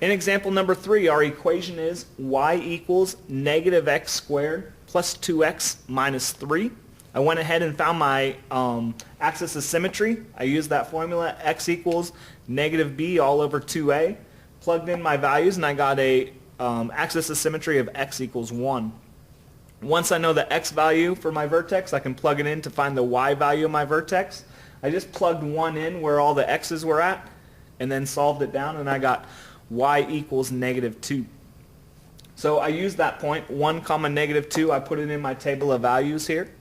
In example number 3, our equation is y equals negative x squared plus 2x minus 3. I went ahead and found my axis of symmetry. I used that formula, x equals negative b all over 2a. Plugged in my values and I got a axis of symmetry of x equals 1. Once I know the x value for my vertex, I can plug it in to find the y value of my vertex. I just plugged 1 in where all the x's were at and then solved it down, and I got y equals negative 2. So I used that point, 1 comma negative 2. I put it in my table of values here.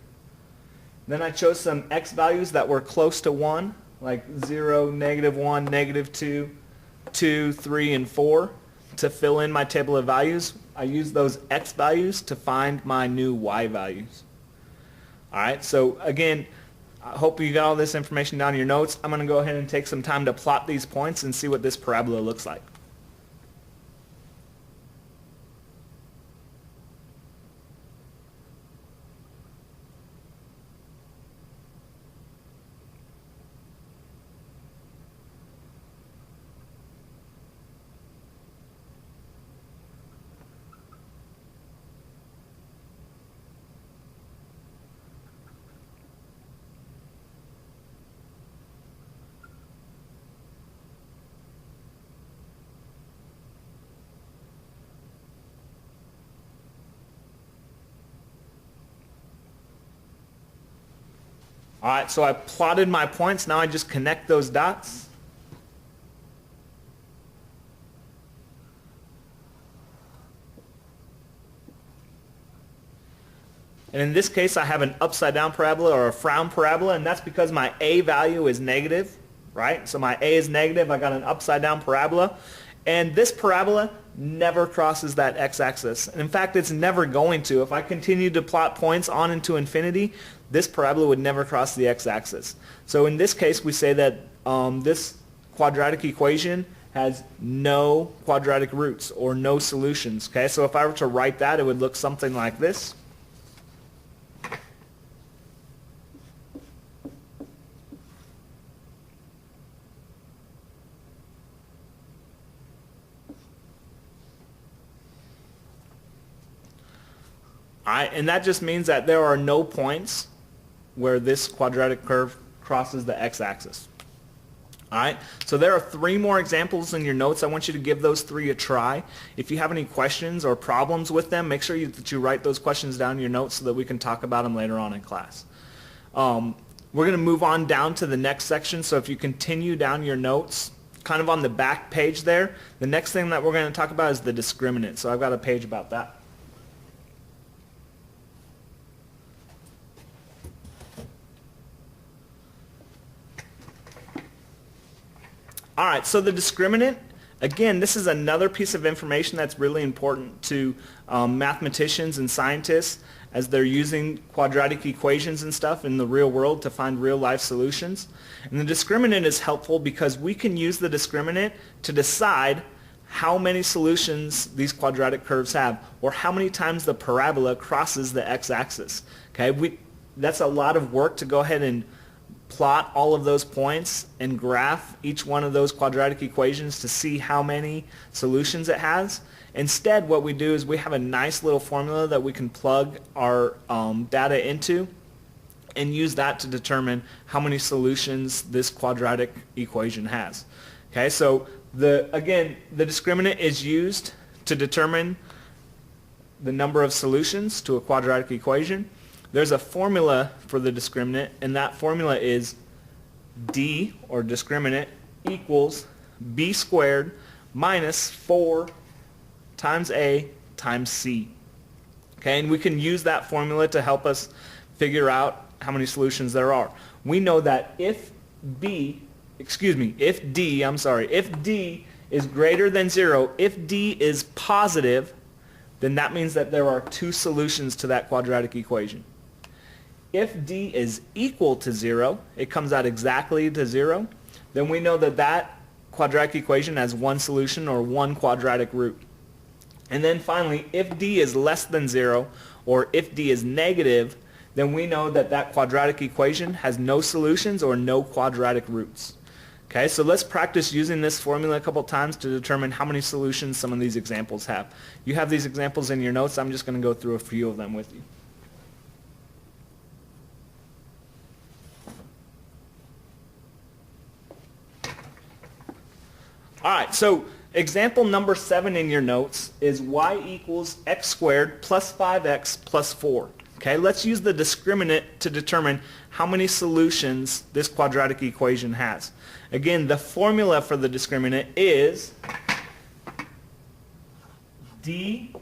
Then I chose some x values that were close to 1, like 0, negative 1, negative 2, 2, 3, and 4 to fill in my table of values. I used those x values to find my new y values. Alright, so again, I hope you got all this information down in your notes. I'm going to go ahead and take some time to plot these points and see what this parabola looks like. Alright, so I plotted my points. Now I just connect those dots. And in this case, I have an upside down parabola or a frown parabola, and that's because my a value is negative, right? So my a is negative. I got an upside down parabola. And this parabola never crosses that x-axis. And in fact, it's never going to. If I continue to plot points on into infinity, this parabola would never cross the x-axis. So in this case, we say that this quadratic equation has no quadratic roots or no solutions. Okay, so if I were to write that, it would look something like this. Alright, and that just means that there are no points where this quadratic curve crosses the x-axis. Alright, so there are 3 more examples in your notes. I want you to give those 3 a try. If you have any questions or problems with them, make sure that you write those questions down in your notes so that we can talk about them later on in class. We're going to move on down to the next section, so if you continue down your notes, kind of on the back page there, the next thing that we're going to talk about is the discriminant. So I've got a page about that. Alright, so the discriminant, again, this is another piece of information that's really important to mathematicians and scientists as they're using quadratic equations and stuff in the real world to find real life solutions. And the discriminant is helpful because we can use the discriminant to decide how many solutions these quadratic curves have, or how many times the parabola crosses the x-axis. Okay, that's a lot of work to go ahead and plot all of those points and graph each one of those quadratic equations to see how many solutions it has. Instead, what we do is we have a nice little formula that we can plug our data into and use that to determine how many solutions this quadratic equation has. Okay, so again, the discriminant is used to determine the number of solutions to a quadratic equation. There's a formula for the discriminant, and that formula is D, or discriminant, equals B squared minus 4 times A times C. Okay, and we can use that formula to help us figure out how many solutions there are. We know that if D is greater than 0, if D is positive, then that means that there are 2 solutions to that quadratic equation. If D is equal to 0, it comes out exactly to 0, then we know that that quadratic equation has 1 solution or 1 quadratic root. And then finally, if D is less than 0, or if D is negative, then we know that that quadratic equation has no solutions or no quadratic roots. Okay, so let's practice using this formula a couple times to determine how many solutions some of these examples have. You have these examples in your notes. I'm just going to go through a few of them with you. All right, so example number 7 in your notes is y equals x squared plus 5x plus 4. Okay, let's use the discriminant to determine how many solutions this quadratic equation has. Again, the formula for the discriminant is d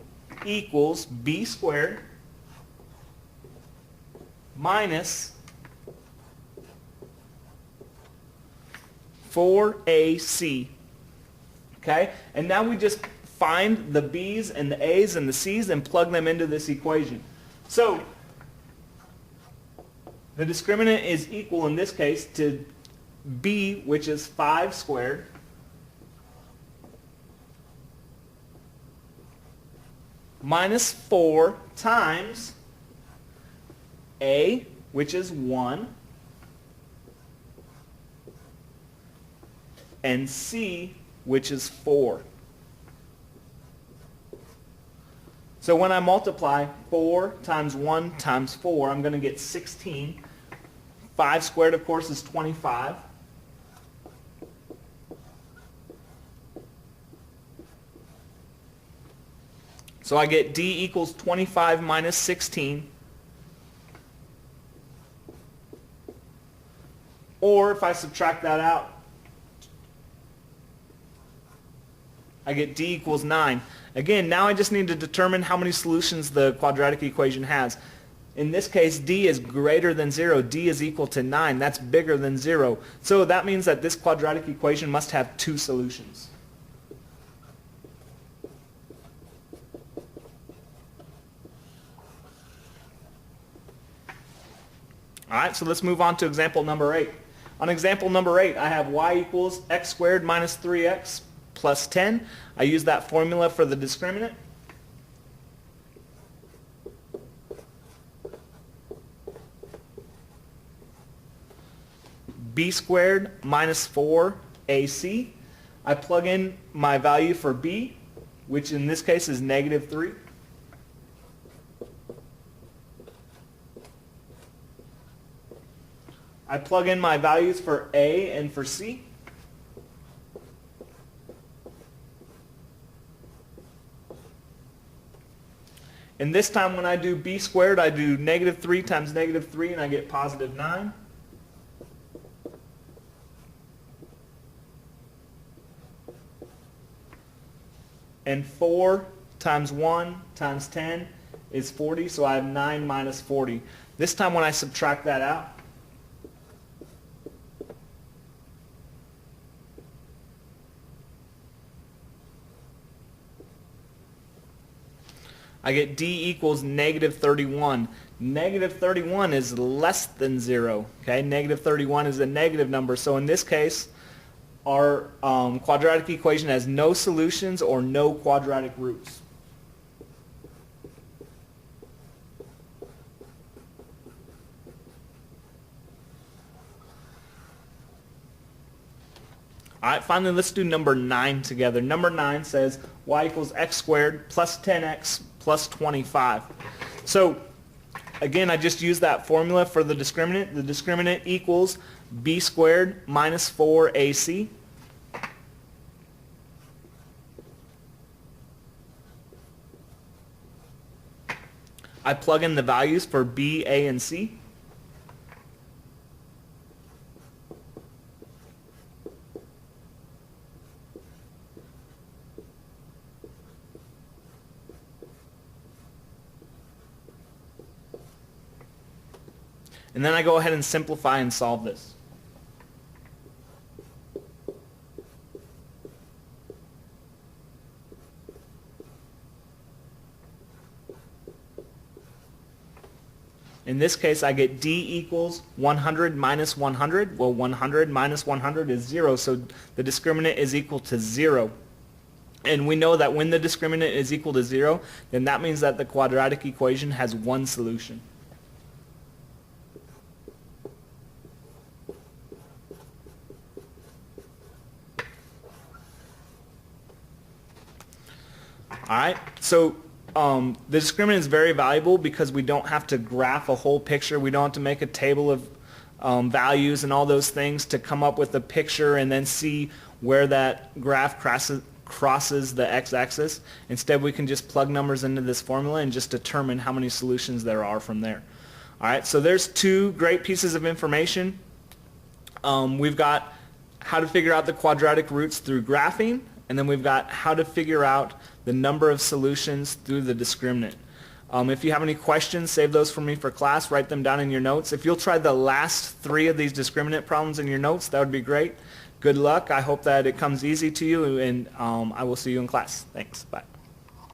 equals b squared minus 4ac. Okay, and now we just find the b's and the a's and the c's and plug them into this equation. So the discriminant is equal in this case to b, which is 5 squared, minus 4 times a, which is 1, and c, which is 4. So when I multiply 4 times 1 times 4, I'm going to get 16. 5 squared, of course, is 25. So I get d equals 25 minus 16. Or if I subtract that out, I get d equals 9. Again, now I just need to determine how many solutions the quadratic equation has. In this case, d is greater than 0. D is equal to 9. That's bigger than 0. So that means that this quadratic equation must have 2 solutions. All right, so let's move on to example number 8. On example number 8, I have y equals x squared minus 3x plus 10. I use that formula for the discriminant. B squared minus 4ac. I plug in my value for b, which in this case is negative 3. I plug in my values for a and for c. And this time when I do b squared, I do negative 3 times negative 3, and I get positive 9. And 4 times 1 times 10 is 40, so I have 9 minus 40. This time when I subtract that out, I get d equals negative 31. Negative 31 is less than 0. Okay, negative 31 is a negative number. So in this case, our quadratic equation has no solutions or no quadratic roots. All right, finally, let's do number 9 together. Number 9 says y equals x squared plus 10x plus 25. So again, I just used that formula for the discriminant. The discriminant equals b squared minus 4ac. I plug in the values for b, a, and c. And then I go ahead and simplify and solve this. In this case, I get d equals 100 minus 100. Well, 100 minus 100 is 0, so the discriminant is equal to 0. And we know that when the discriminant is equal to 0, then that means that the quadratic equation has one solution. All right, so the discriminant is very valuable because we don't have to graph a whole picture. We don't have to make a table of values and all those things to come up with a picture and then see where that graph crosses the x-axis. Instead, we can just plug numbers into this formula and just determine how many solutions there are from there. All right, so there's two great pieces of information. We've got how to figure out the quadratic roots through graphing, and then we've got how to figure out the number of solutions through the discriminant. If you have any questions, save those for me for class. Write them down in your notes. If you'll try the last 3 of these discriminant problems in your notes, that would be great. Good luck. I hope that it comes easy to you, and I will see you in class. Thanks. Bye.